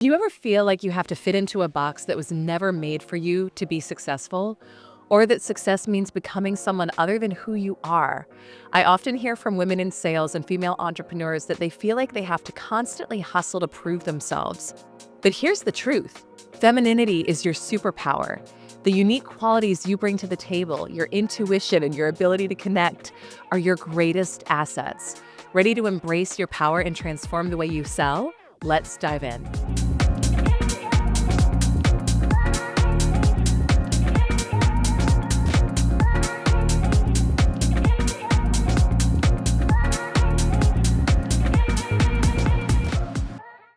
Do you ever feel like you have to fit into a box that was never made for you to be successful? Or that success means becoming someone other than who you are? I often hear from women in sales and female entrepreneurs that they feel like they have to constantly hustle to prove themselves. But here's the truth: femininity is your superpower. The unique qualities you bring to the table, your intuition and your ability to connect, are your greatest assets. Ready to embrace your power and transform the way you sell? Let's dive in.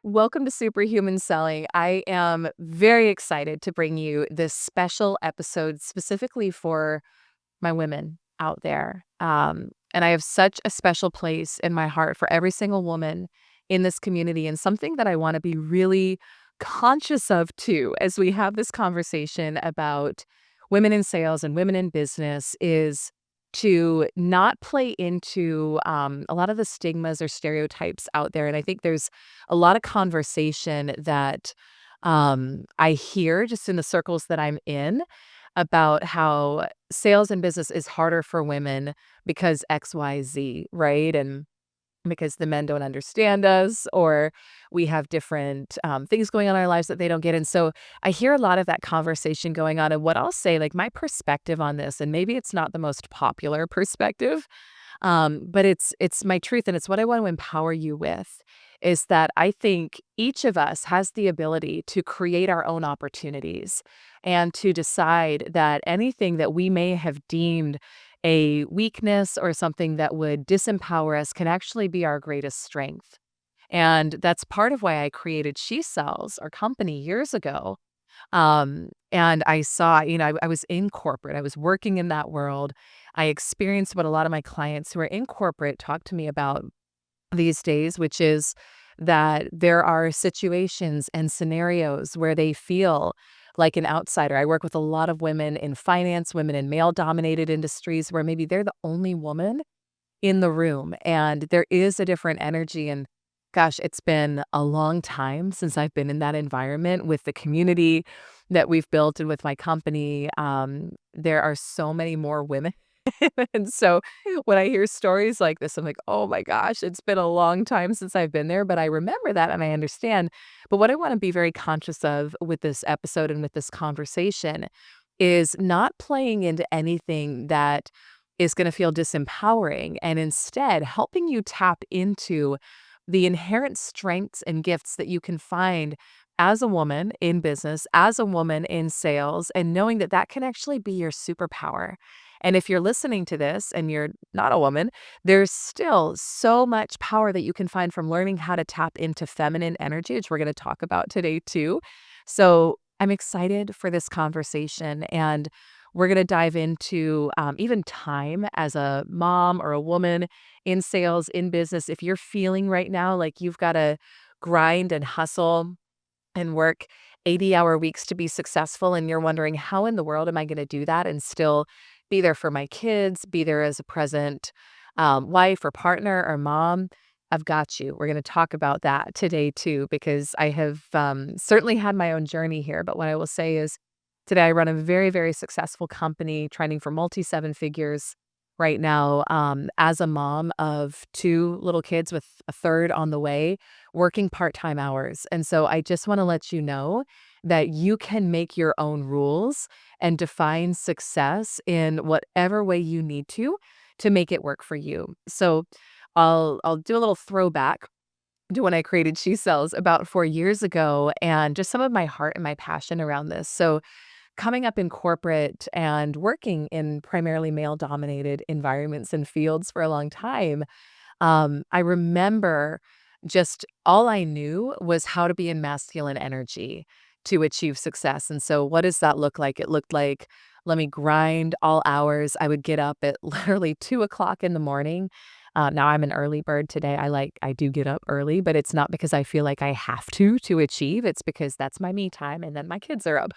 Welcome to Superhuman Selling. I am very excited to bring you this special episode specifically for my women out there. And I have such a special place in my heart for every single woman in this community, and something that I want to be really conscious of too as we have this conversation about women in sales and women in business is to not play into a lot of the stigmas or stereotypes out there. And I think there's a lot of conversation that I hear just in the circles that I'm in about how sales and business is harder for women because XYZ, right? And because the men don't understand us, or we have different things going on in our lives that they don't get. And so I hear a lot of that conversation going on. And what I'll say, like my perspective on this, and maybe it's not the most popular perspective, but it's my truth, and it's what I want to empower you with, is that I think each of us has the ability to create our own opportunities and to decide that anything that we may have deemed a weakness or something that would disempower us can actually be our greatest strength. And that's part of why I created She Sells, our company, years ago. And I saw, I was in corporate. I was working in that world. I experienced what a lot of my clients who are in corporate talk to me about these days, which is that there are situations and scenarios where they feel like an outsider. I work with a lot of women in finance, women in male dominated industries where maybe they're the only woman in the room, and there is a different energy. And gosh, it's been a long time since I've been in that environment with the community that we've built and with my company. There are so many more women. And so when I hear stories like this, I'm like, oh my gosh, it's been a long time since I've been there, but I remember that and I understand. But what I want to be very conscious of with this episode and with this conversation is not playing into anything that is going to feel disempowering, and instead helping you tap into the inherent strengths and gifts that you can find as a woman in business, as a woman in sales, and knowing that that can actually be your superpower. And if you're listening to this and you're not a woman, there's still so much power that you can find from learning how to tap into feminine energy, which we're going to talk about today too. So I'm excited for this conversation, and we're going to dive into even time as a mom or a woman in sales, in business. If you're feeling right now like you've got to grind and hustle and work 80-hour weeks to be successful, and you're wondering, how in the world am I going to do that and still be there for my kids, be there as a present wife or partner or mom? I've got you. We're going to talk about that today too, because I have certainly had my own journey here. But what I will say is today I run a very, very successful company training for multi seven figures right now, as a mom of two little kids with a third on the way, working part-time hours. And so I just want to let you know that you can make your own rules and define success in whatever way you need to make it work for you. So I'll do a little throwback to when I created She Sells about 4 years ago, and just some of my heart and my passion around this. So coming up in corporate and working in primarily male dominated environments and fields for a long time, I remember just all I knew was how to be in masculine energy to achieve success. And so, what does that look like? It looked like, let me grind all hours. I would get up at literally 2 o'clock in the morning. Now I'm an early bird today. I do get up early, but it's not because I feel like I have to achieve. It's because that's my me time, and then my kids are up.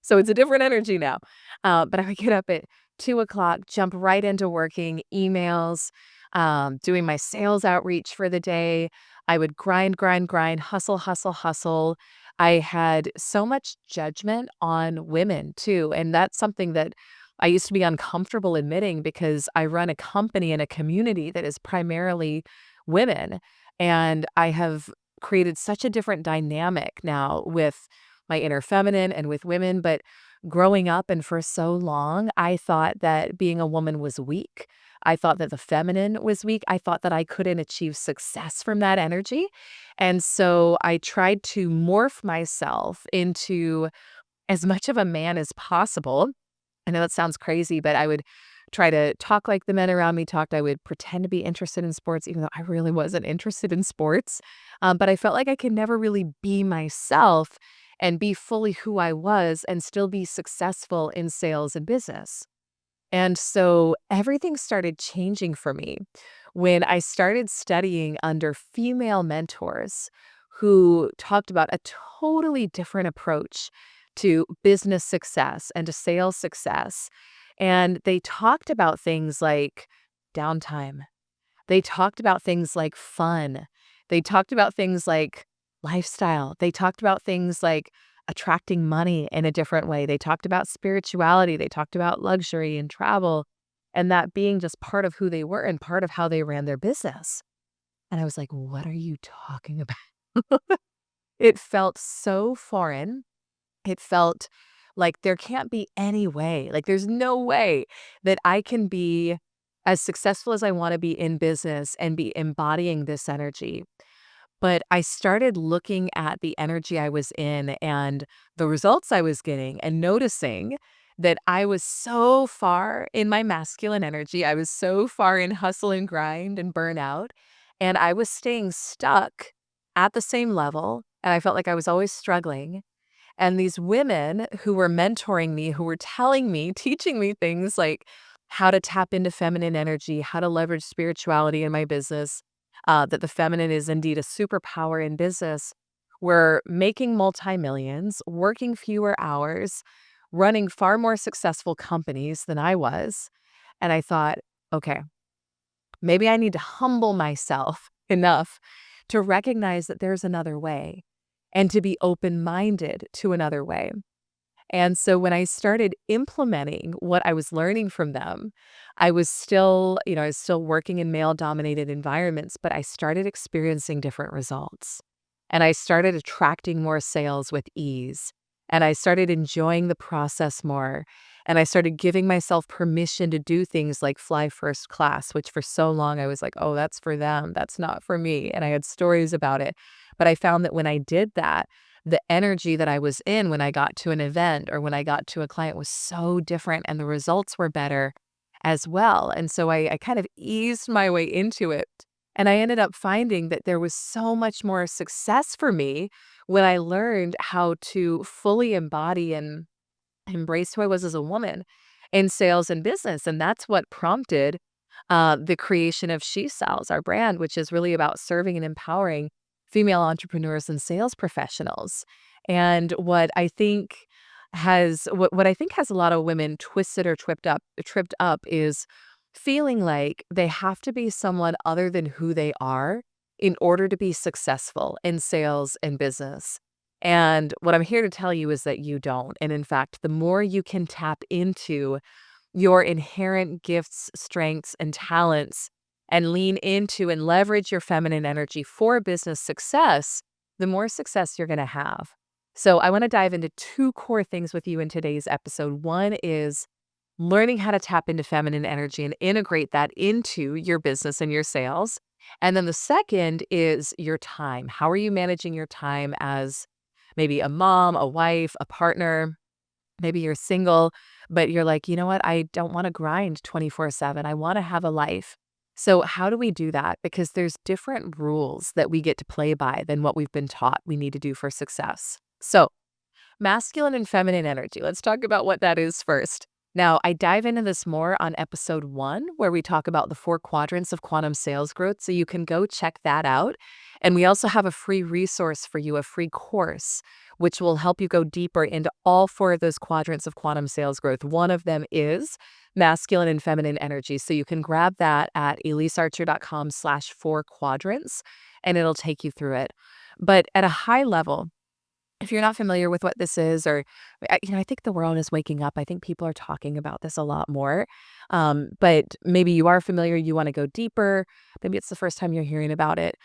So it's a different energy now. But I would get up at 2 o'clock, jump right into working emails, doing my sales outreach for the day. I would grind, grind, grind, hustle, hustle, hustle. I had so much judgment on women too, and that's something that I used to be uncomfortable admitting because I run a company in a community that is primarily women, and I have created such a different dynamic now with my inner feminine and with women, but growing up and for so long, I thought that being a woman was weak. I thought that the feminine was weak. I thought that I couldn't achieve success from that energy. And so I tried to morph myself into as much of a man as possible. I know that sounds crazy, but I would try to talk like the men around me talked. I would pretend to be interested in sports, even though I really wasn't interested in sports. But I felt like I could never really be myself and be fully who I was and still be successful in sales and business. And so everything started changing for me when I started studying under female mentors who talked about a totally different approach to business success and to sales success. And they talked about things like downtime. They talked about things like fun. They talked about things like lifestyle. They talked about things like attracting money in a different way. They talked about spirituality. They talked about luxury and travel, and that being just part of who they were and part of how they ran their business. And I was like, what are you talking about? It felt so foreign. It felt like there can't be any way, like, there's no way that I can be as successful as I wanna be in business and be embodying this energy. But I started looking at the energy I was in and the results I was getting and noticing that I was so far in my masculine energy. I was so far in hustle and grind and burnout, and I was staying stuck at the same level, and I felt like I was always struggling. And these women who were mentoring me, who were telling me, teaching me things like how to tap into feminine energy, how to leverage spirituality in my business, that the feminine is indeed a superpower in business, were making multi-millions, working fewer hours, running far more successful companies than I was. And I thought, okay, maybe I need to humble myself enough to recognize that there's another way and to be open-minded to another way. And so when I started implementing what I was learning from them, I was still, I was still working in male-dominated environments, but I started experiencing different results. And I started attracting more sales with ease. And I started enjoying the process more. And I started giving myself permission to do things like fly first class, which for so long I was like, oh, that's for them. That's not for me. And I had stories about it. But I found that when I did that, the energy that I was in when I got to an event or when I got to a client was so different and the results were better as well. And so I kind of eased my way into it. And I ended up finding that there was so much more success for me when I learned how to fully embody and embrace who I was as a woman in sales and business. And that's what prompted the creation of She Sells, our brand, which is really about serving and empowering female entrepreneurs and sales professionals. And what I think has a lot of women twisted or tripped up is feeling like they have to be someone other than who they are in order to be successful in sales and business. And what I'm here to tell you is that you don't. And in fact, the more you can tap into your inherent gifts, strengths, and talents and lean into and leverage your feminine energy for business success, the more success you're going to have. So, I want to dive into two core things with you in today's episode. One is learning how to tap into feminine energy and integrate that into your business and your sales. And then the second is your time. How are you managing your time as maybe a mom, a wife, a partner? Maybe you're single, but you're like, you know what? I don't want to grind 24/7. I want to have a life. So, how do we do that? Because there's different rules that we get to play by than what we've been taught we need to do for success. So, masculine and feminine energy. Let's talk about what that is first. Now, I dive into this more on episode 1, where we talk about the 4 quadrants of quantum sales growth. So you can go check that out. And we also have a free resource for you, a free course, which will help you go deeper into all 4 of those quadrants of quantum sales growth. One of them is masculine and feminine energy. So you can grab that at elisearcher.com/4 quadrants. and it'll take you through it. But at a high level, if you're not familiar with what this is, or I think the world is waking up. I think people are talking about this a lot more. But maybe you are familiar, you want to go deeper. Maybe it's the first time you're hearing about it.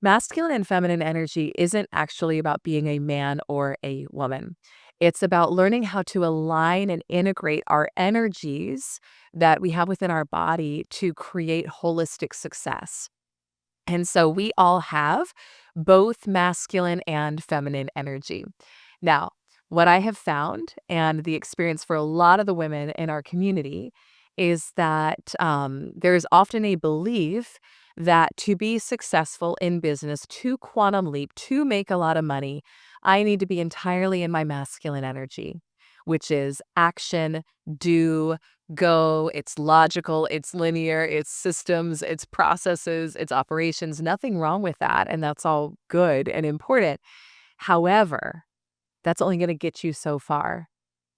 Masculine and feminine energy isn't actually about being a man or a woman. It's about learning how to align and integrate our energies that we have within our body to create holistic success. And so we all have both masculine and feminine energy. Now, what I have found and the experience for a lot of the women in our community is that there's often a belief that to be successful in business, to quantum leap, to make a lot of money, I need to be entirely in my masculine energy, which is action, do, go. It's logical, it's linear, it's systems, it's processes, it's operations. Nothing wrong with that. And that's all good and important. However, that's only going to get you so far.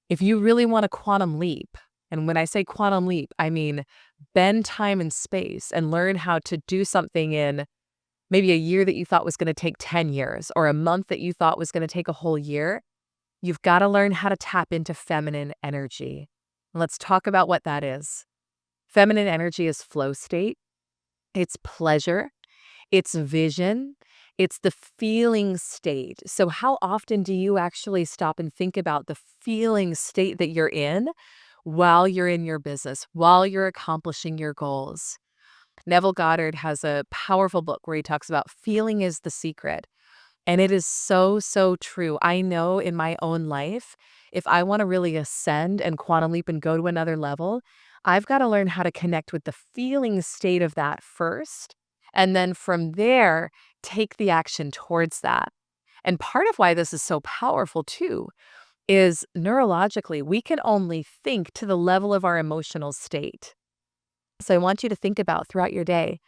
If you really want a quantum leap, and when I say quantum leap, I mean bend time and space and learn how to do something in maybe a year that you thought was going to take 10 years or a month that you thought was going to take a whole year, you've got to learn how to tap into feminine energy. Let's talk about what that is. Feminine energy is flow state, it's pleasure, it's vision, it's the feeling state. So, how often do you actually stop and think about the feeling state that you're in while you're in your business, while you're accomplishing your goals? Neville Goddard has a powerful book where he talks about feeling is the secret. And it is so, so true. I know in my own life, if I want to really ascend and quantum leap and go to another level, I've got to learn how to connect with the feeling state of that first. And then from there, take the action towards that. And part of why this is so powerful too is neurologically, we can only think to the level of our emotional state. So I want you to think about throughout your day,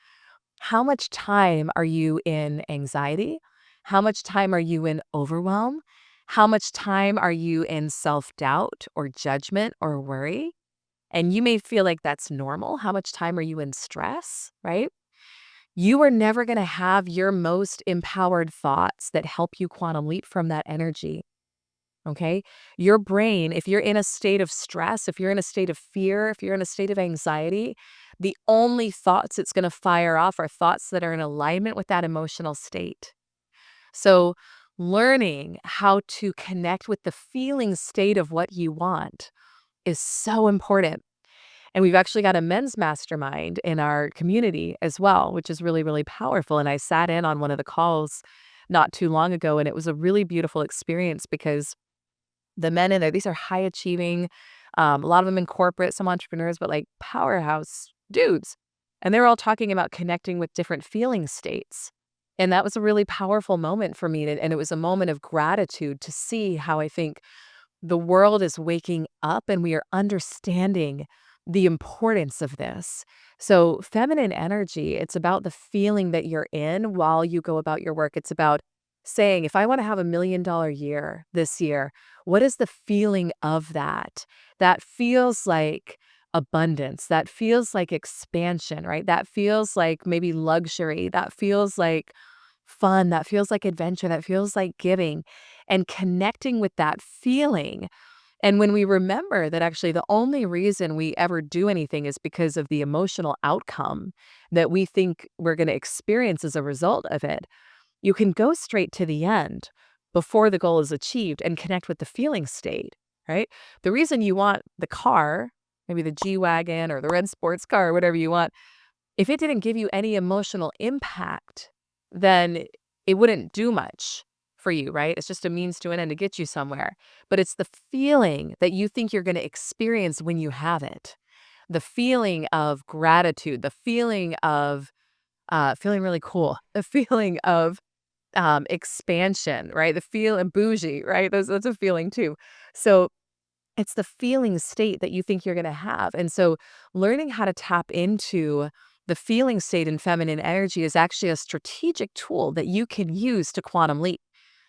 how much time are you in anxiety? How much time are you in overwhelm? How much time are you in self-doubt or judgment or worry? And you may feel like that's normal. How much time are you in stress, right? You are never going to have your most empowered thoughts that help you quantum leap from that energy. Okay. Your brain, if you're in a state of stress, if you're in a state of fear, if you're in a state of anxiety, the only thoughts it's going to fire off are thoughts that are in alignment with that emotional state. So, learning how to connect with the feeling state of what you want is so important. And we've actually got a men's mastermind in our community as well, which is really, really powerful. And I sat in on one of the calls not too long ago, and it was a really beautiful experience because the men in there, these are high achieving, a lot of them in corporate, some entrepreneurs, but like powerhouse dudes. And they're all talking about connecting with different feeling states. And that was a really powerful moment for me. And it was a moment of gratitude to see how I think the world is waking up and we are understanding the importance of this. So, feminine energy, it's about the feeling that you're in while you go about your work. It's about saying, if I want to have $1 million year this year, what is the feeling of that? That feels like abundance. That feels like expansion, right? That feels like maybe luxury. That feels like fun. That feels like adventure. That feels like giving and connecting with that feeling. And when we remember that actually the only reason we ever do anything is because of the emotional outcome that we think we're going to experience as a result of it, you can go straight to the end before the goal is achieved and connect with the feeling state, right? The reason you want the car, maybe the G-Wagon or the red sports car or whatever you want, if it didn't give you any emotional impact, then it wouldn't do much for you, right? It's just a means to an end to get you somewhere. But it's the feeling that you think you're going to experience when you have it. The feeling of gratitude, the feeling of feeling really cool, the feeling of expansion, right? The feel and bougie, right? That's a feeling too. So it's the feeling state that you think you're going to have. And so learning how to tap into the feeling state in feminine energy is actually a strategic tool that you can use to quantum leap.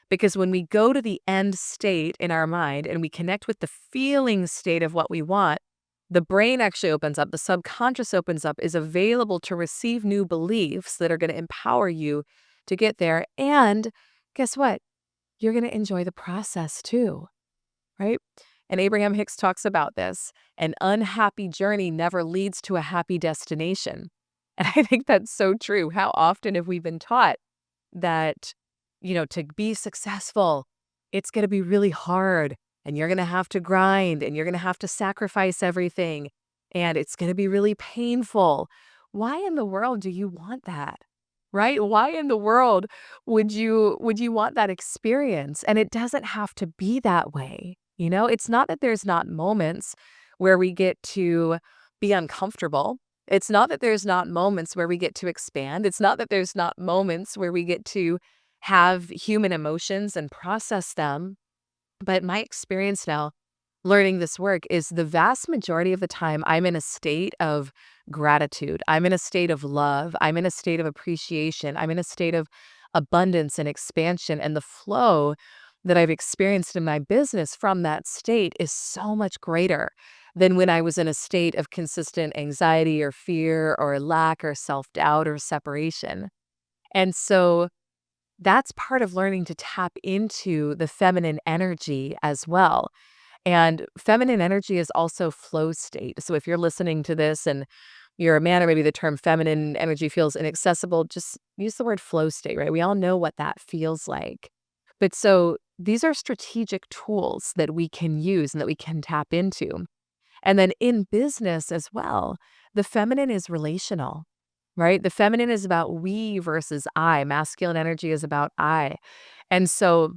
Because when we go to the end state in our mind and we connect with the feeling state of what we want, the brain actually opens up, the subconscious opens up, is available to receive new beliefs that are going to empower you to get there. And guess what? You're going to enjoy the process too, right? And Abraham Hicks talks about this. An unhappy journey never leads to a happy destination. And I think that's so true. How often have we been taught that, to be successful, it's going to be really hard and you're going to have to grind and you're going to have to sacrifice everything and it's going to be really painful. Why in the world do you want that? Right? Why in the world would you want that experience? And it doesn't have to be that way. It's not that there's not moments where we get to be uncomfortable. It's not that there's not moments where we get to expand. It's not that there's not moments where we get to have human emotions and process them. But my experience now learning this work is the vast majority of the time I'm in a state of gratitude. I'm in a state of love. I'm in a state of appreciation. I'm in a state of abundance and expansion. And the flow that I've experienced in my business from that state is so much greater than when I was in a state of consistent anxiety or fear or lack or self-doubt or separation. And so that's part of learning to tap into the feminine energy as well. And feminine energy is also flow state. So if you're listening to this and you're a man, or maybe the term feminine energy feels inaccessible, just use the word flow state, right? We all know what that feels like. But so these are strategic tools that we can use and that we can tap into. And then in business as well, the feminine is relational, right? The feminine is about we versus I. Masculine energy is about I. And so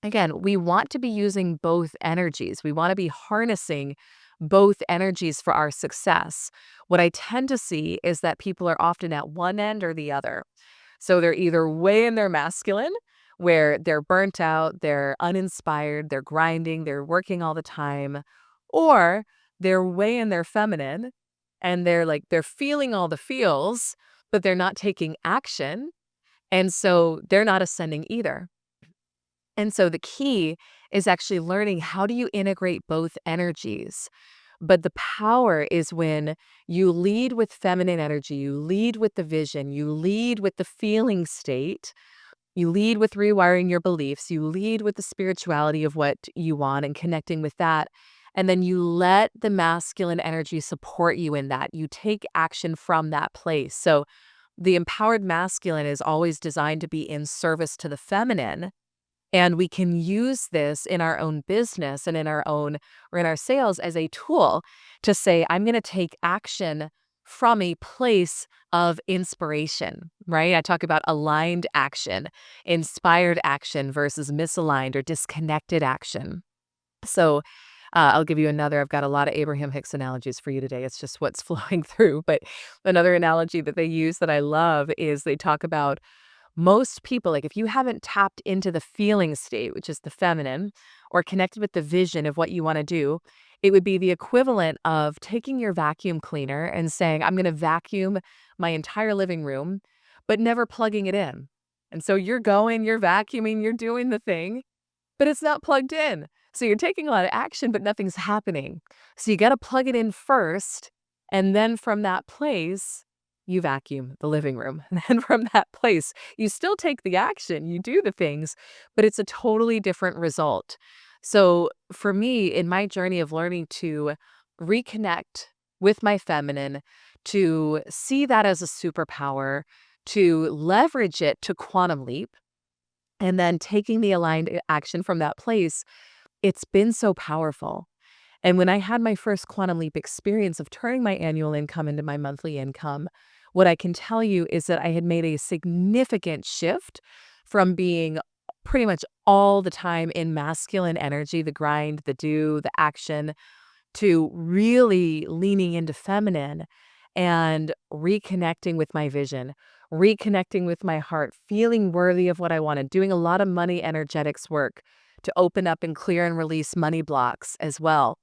again, we want to be using both energies. We want to be harnessing both energies for our success. What I tend to see is that people are often at one end or the other. So they're either way in their masculine, where they're burnt out, they're uninspired, they're grinding, they're working all the time, or they're way in their feminine and they're feeling all the feels, but they're not taking action. And so they're not ascending either. And so the key is actually learning how do you integrate both energies. But the power is when you lead with feminine energy, you lead with the vision, you lead with the feeling state, you lead with rewiring your beliefs, you lead with the spirituality of what you want and connecting with that. And then you let the masculine energy support you in that. You take action from that place. So the empowered masculine is always designed to be in service to the feminine. And we can use this in our own business and in our sales as a tool to say, I'm going to take action from a place of inspiration, right? I talk about aligned action, inspired action versus misaligned or disconnected action. So I'll give you another. I've got a lot of Abraham Hicks analogies for you today. It's just what's flowing through. But another analogy that they use that I love is they talk about most people, like if you haven't tapped into the feeling state, which is the feminine, or connected with the vision of what you want to do, it would be the equivalent of taking your vacuum cleaner and saying, I'm going to vacuum my entire living room, but never plugging it in. And so you're vacuuming, you're doing the thing, but it's not plugged in. So you're taking a lot of action, but nothing's happening. So you got to plug it in first. And then from that place, you vacuum the living room. And then from that place, you still take the action, you do the things, but it's a totally different result. So for me, in my journey of learning to reconnect with my feminine, to see that as a superpower, to leverage it to quantum leap, and then taking the aligned action from that place, it's been so powerful. And when I had my first quantum leap experience of turning my annual income into my monthly income, what I can tell you is that I had made a significant shift from being pretty much all the time in masculine energy, the grind, the do, the action, to really leaning into feminine and reconnecting with my vision, reconnecting with my heart, feeling worthy of what I wanted, doing a lot of money energetics work to open up and clear and release money blocks as well.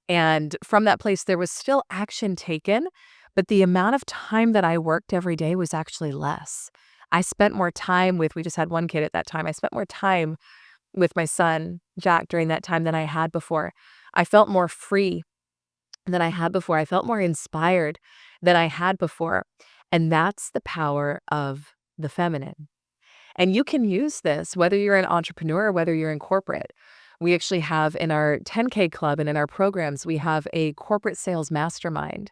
And from that place, there was still action taken, but the amount of time that I worked every day was actually less. I spent more time we just had one kid at that time. I spent more time with my son, Jack, during that time than I had before. I felt more free than I had before. I felt more inspired than I had before. And that's the power of the feminine. And you can use this whether you're an entrepreneur or whether you're in corporate. We actually have in our 10K club and in our programs, we have a corporate sales mastermind.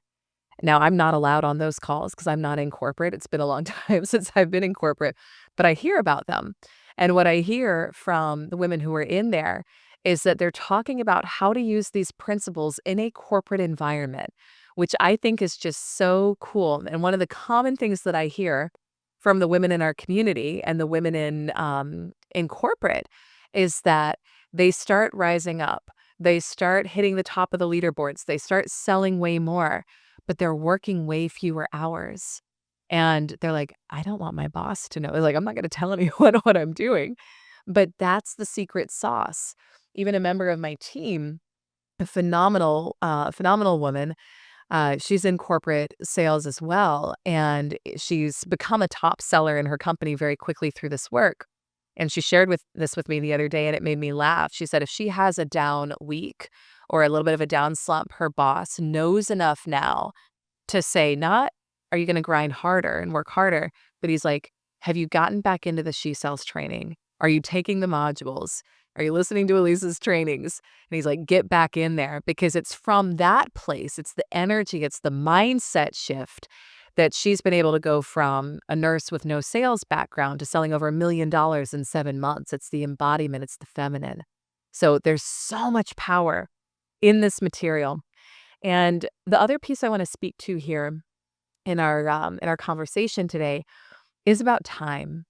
Now, I'm not allowed on those calls because I'm not in corporate. It's been a long time since I've been in corporate, but I hear about them. And what I hear from the women who are in there is that they're talking about how to use these principles in a corporate environment, which I think is just so cool. And one of the common things that I hear from the women in our community and the women in corporate is that they start rising up. They start hitting the top of the leaderboards. They start selling way more, but they're working way fewer hours. And they're like, I don't want my boss to know. Like, I'm not going to tell anyone what I'm doing. But that's the secret sauce. Even a member of my team, a phenomenal woman, she's in corporate sales as well, and she's become a top seller in her company very quickly through this work. And she shared with me the other day, and it made me laugh. She said if she has a down week or a little bit of a down slump, her boss knows enough now to say, not, "Are you gonna grind harder and work harder?" But he's like, "Have you gotten back into the She Sells training? Are you taking the modules? Are you listening to Elise's trainings?" And he's like, "Get back in there," because it's from that place, it's the energy, it's the mindset shift that she's been able to go from a nurse with no sales background to selling over $1 million in 7 months. It's the embodiment, it's the feminine. So there's so much power in this material. And the other piece I want to speak to here in our conversation today is about time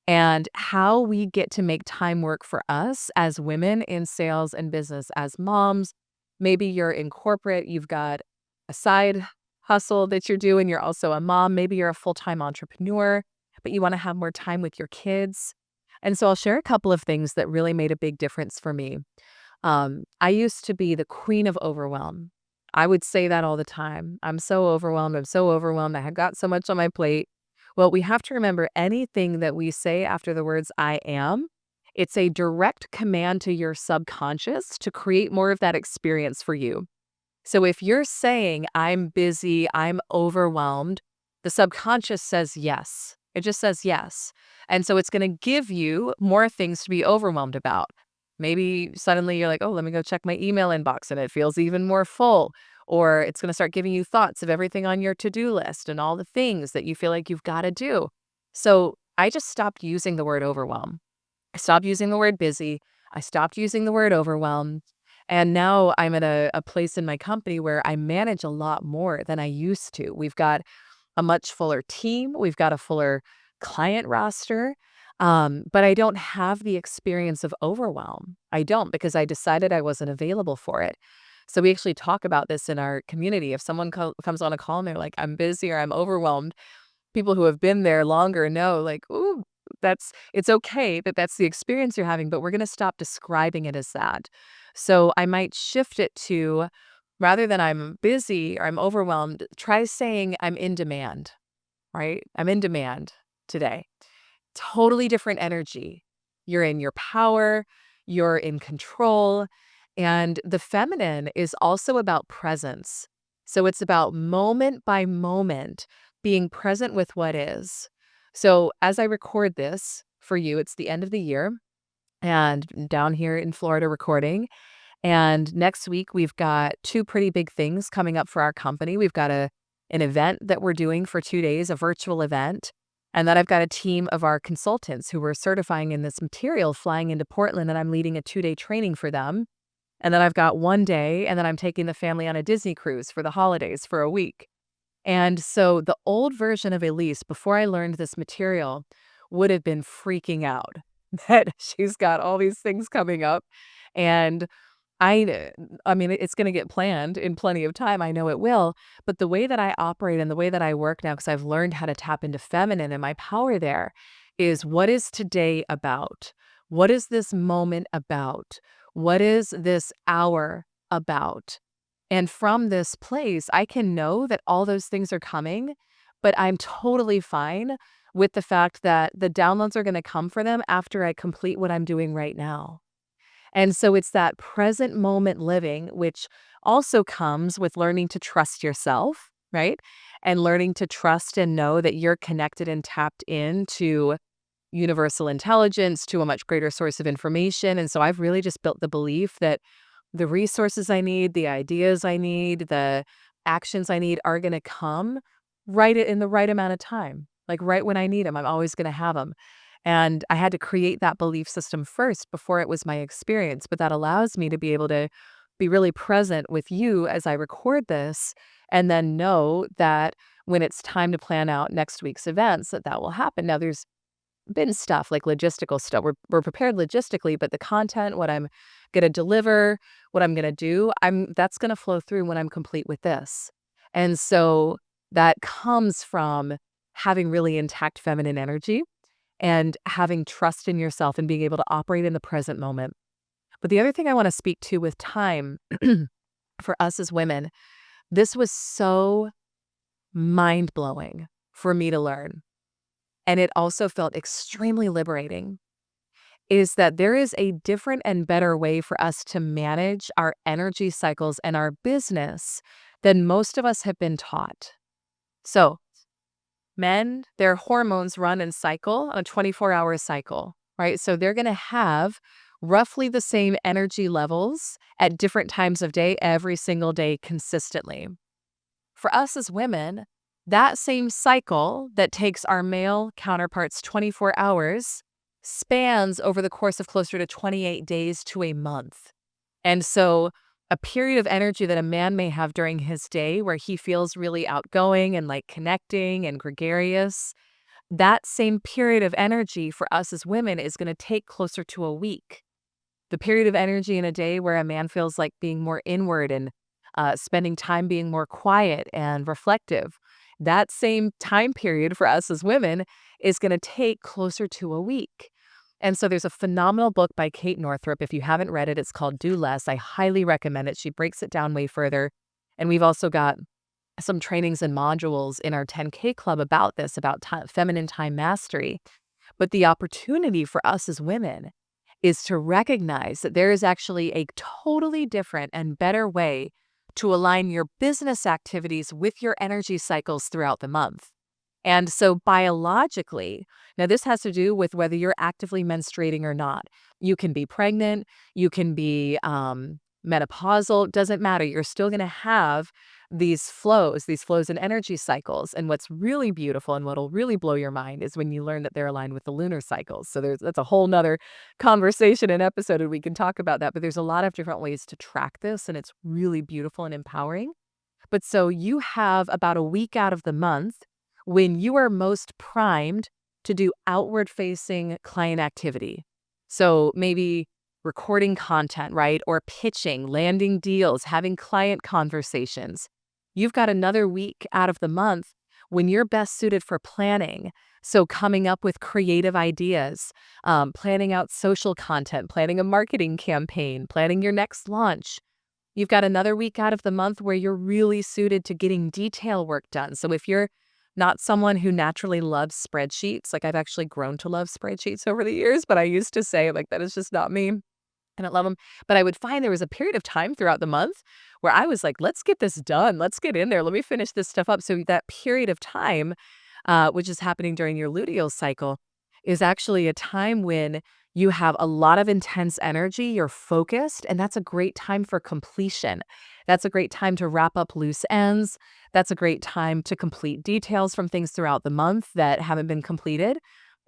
and how we get to make time work for us as women in sales and business, as moms. Maybe you're in corporate, you've got a side hustle that you're doing, you're also a mom, maybe you're a full-time entrepreneur, but you want to have more time with your kids. And so I'll share a couple of things that really made a big difference for me. I used to be the queen of overwhelm. I would say that all the time. I'm so overwhelmed. I'm so overwhelmed. I have got so much on my plate. Well, we have to remember anything that we say after the words I am, it's a direct command to your subconscious to create more of that experience for you. So if you're saying, I'm busy, I'm overwhelmed, the subconscious says yes. It just says yes. And so it's going to give you more things to be overwhelmed about. Maybe suddenly you're like, oh, let me go check my email inbox and it feels even more full. Or it's going to start giving you thoughts of everything on your to-do list and all the things that you feel like you've got to do. So I just stopped using the word overwhelm. I stopped using the word busy. I stopped using the word overwhelmed. And now I'm at a place in my company where I manage a lot more than I used to. We've got a much fuller team. We've got a fuller client roster. But I don't have the experience of overwhelm. I don't because I decided I wasn't available for it. So we actually talk about this in our community. If someone comes on a call and they're like, I'm busy or I'm overwhelmed, people who have been there longer know, like, ooh, it's okay that that's the experience you're having, but we're going to stop describing it as that. So I might shift it to rather than I'm busy or I'm overwhelmed, try saying I'm in demand, right? I'm in demand today. Totally different energy. You're in your power, you're in control, and the feminine is also about presence. So it's about moment by moment being present with what is. So as I record this for you, it's the end of the year and down here in Florida recording. And next week, we've got two pretty big things coming up for our company. We've got an event that we're doing for 2 days, a virtual event. And then I've got a team of our consultants who we're certifying in this material flying into Portland, and I'm leading a 2-day training for them. And then I've got 1 day, and then I'm taking the family on a Disney cruise for the holidays for a week. And so the old version of Elise, before I learned this material, would have been freaking out that she's got all these things coming up. And I mean, it's gonna get planned in plenty of time, I know it will, but the way that I operate and the way that I work now, because 'cause I've learned how to tap into feminine and my power there, is what is today about? What is this moment about? What is this hour about? And from this place, I can know that all those things are coming, but I'm totally fine with the fact that the downloads are gonna come for them after I complete what I'm doing right now. And so it's that present moment living, which also comes with learning to trust yourself, right? And learning to trust and know that you're connected and tapped into universal intelligence to a much greater source of information. And so I've really just built the belief that the resources I need, the ideas I need, the actions I need are going to come in the right amount of time, like right when I need them. I'm always going to have them. And I had to create that belief system first before it was my experience. But that allows me to be able to be really present with you as I record this and then know that when it's time to plan out next week's events, that will happen. Now, there's been stuff like logistical stuff. We're prepared logistically, but the content, what I'm gonna deliver, what I'm gonna do, that's gonna flow through when I'm complete with this. And so that comes from having really intact feminine energy and having trust in yourself and being able to operate in the present moment. But the other thing I want to speak to with time for us as women, this was so mind blowing for me to learn. And it also felt extremely liberating, is that there is a different and better way for us to manage our energy cycles and our business than most of us have been taught. So, men, their hormones run and cycle on a 24-hour cycle, right? So they're going to have roughly the same energy levels at different times of day every single day consistently. For us as women, that same cycle that takes our male counterparts 24 hours spans over the course of closer to 28 days to a month. And so a period of energy that a man may have during his day where he feels really outgoing and like connecting and gregarious, that same period of energy for us as women is going to take closer to a week. The period of energy in a day where a man feels like being more inward and spending time being more quiet and reflective, that same time period for us as women is going to take closer to a week. And so there's a phenomenal book by Kate Northrup. If you haven't read it, it's called Do Less. I highly recommend it. She breaks it down way further. And we've also got some trainings and modules in our 10K club about this, about feminine time mastery. But the opportunity for us as women is to recognize that there is actually a totally different and better way to align your business activities with your energy cycles throughout the month. And so biologically, now this has to do with whether you're actively menstruating or not. You can be pregnant, you can be menopausal, doesn't matter. You're still going to have these flows and energy cycles. And what's really beautiful and what'll really blow your mind is when you learn that they're aligned with the lunar cycles. So that's a whole nother conversation and episode, and we can talk about that. But there's a lot of different ways to track this, and it's really beautiful and empowering. But so you have about a week out of the month when you are most primed to do outward facing client activity. So maybe recording content, right? Or pitching, landing deals, having client conversations. You've got another week out of the month when you're best suited for planning. So coming up with creative ideas, planning out social content, planning a marketing campaign, planning your next launch. You've got another week out of the month where you're really suited to getting detail work done. So if you're not someone who naturally loves spreadsheets, like I've actually grown to love spreadsheets over the years, but I used to say like that is just not me. I don't love them. But I would find there was a period of time throughout the month where I was like, let's get this done. Let's get in there. Let me finish this stuff up. So that period of time, which is happening during your luteal cycle, is actually a time when you have a lot of intense energy, you're focused, and that's a great time for completion. That's a great time to wrap up loose ends. That's a great time to complete details from things throughout the month that haven't been completed.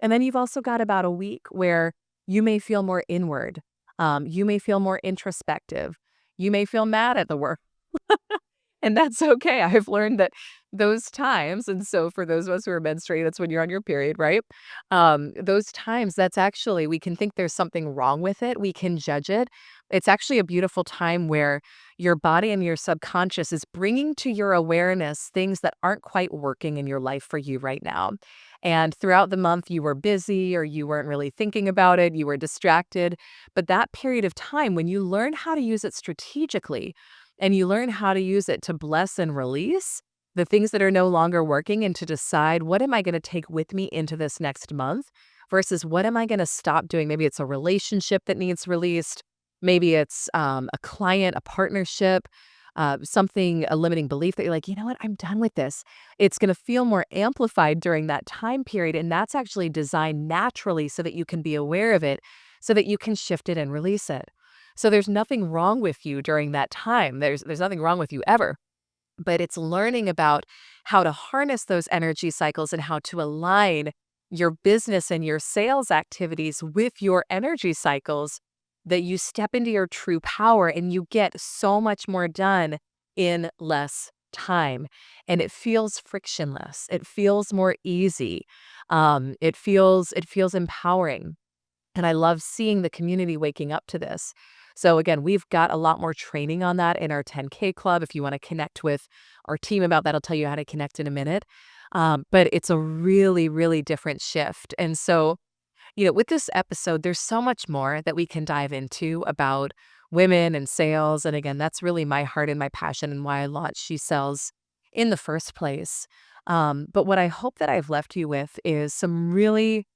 And then you've also got about a week where you may feel more inward. You may feel more introspective. You may feel mad at the work. And that's okay. I've learned that those times, and so for those of us who are menstruating, that's when you're on your period, right? Those times, that's actually, we can think there's something wrong with it. We can judge it. It's actually a beautiful time where your body and your subconscious is bringing to your awareness things that aren't quite working in your life for you right now. And throughout the month, you were busy or you weren't really thinking about it, you were distracted. But that period of time, when you learn how to use it strategically, and you learn how to use it to bless and release the things that are no longer working and to decide what am I going to take with me into this next month versus what am I going to stop doing? Maybe it's a relationship that needs released. Maybe it's a client, a partnership, something, a limiting belief that you're like, you know what, I'm done with this. It's going to feel more amplified during that time period. And that's actually designed naturally so that you can be aware of it, so that you can shift it and release it. So there's nothing wrong with you during that time. There's nothing wrong with you ever, but it's learning about how to harness those energy cycles and how to align your business and your sales activities with your energy cycles, that you step into your true power and you get so much more done in less time. And it feels frictionless. It feels more easy. It feels empowering. And I love seeing the community waking up to this. So again, we've got a lot more training on that in our 10K club. If you want to connect with our team about that, I'll tell you how to connect in a minute. But it's a really, really different shift. And so, with this episode, there's so much more that we can dive into about women and sales. And again, that's really my heart and my passion and why I launched She Sells in the first place. But what I hope that I've left you with is some really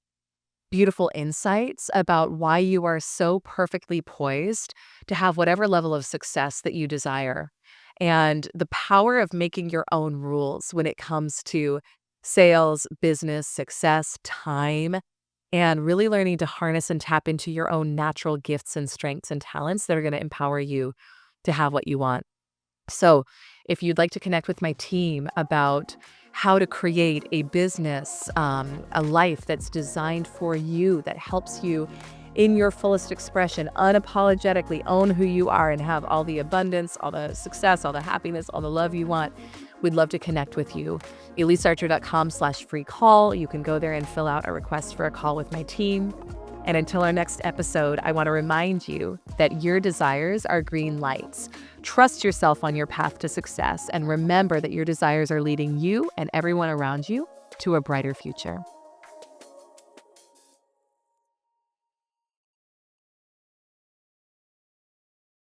beautiful insights about why you are so perfectly poised to have whatever level of success that you desire, and the power of making your own rules when it comes to sales, business, success, time, and really learning to harness and tap into your own natural gifts and strengths and talents that are going to empower you to have what you want. So, if you'd like to connect with my team about how to create a business, a life that's designed for you, that helps you in your fullest expression, unapologetically own who you are and have all the abundance, all the success, all the happiness, all the love you want, we'd love to connect with you. ElyseArcher.com/free call. You can go there and fill out a request for a call with my team. And until our next episode, I want to remind you that your desires are green lights. Trust yourself on your path to success, and remember that your desires are leading you and everyone around you to a brighter future.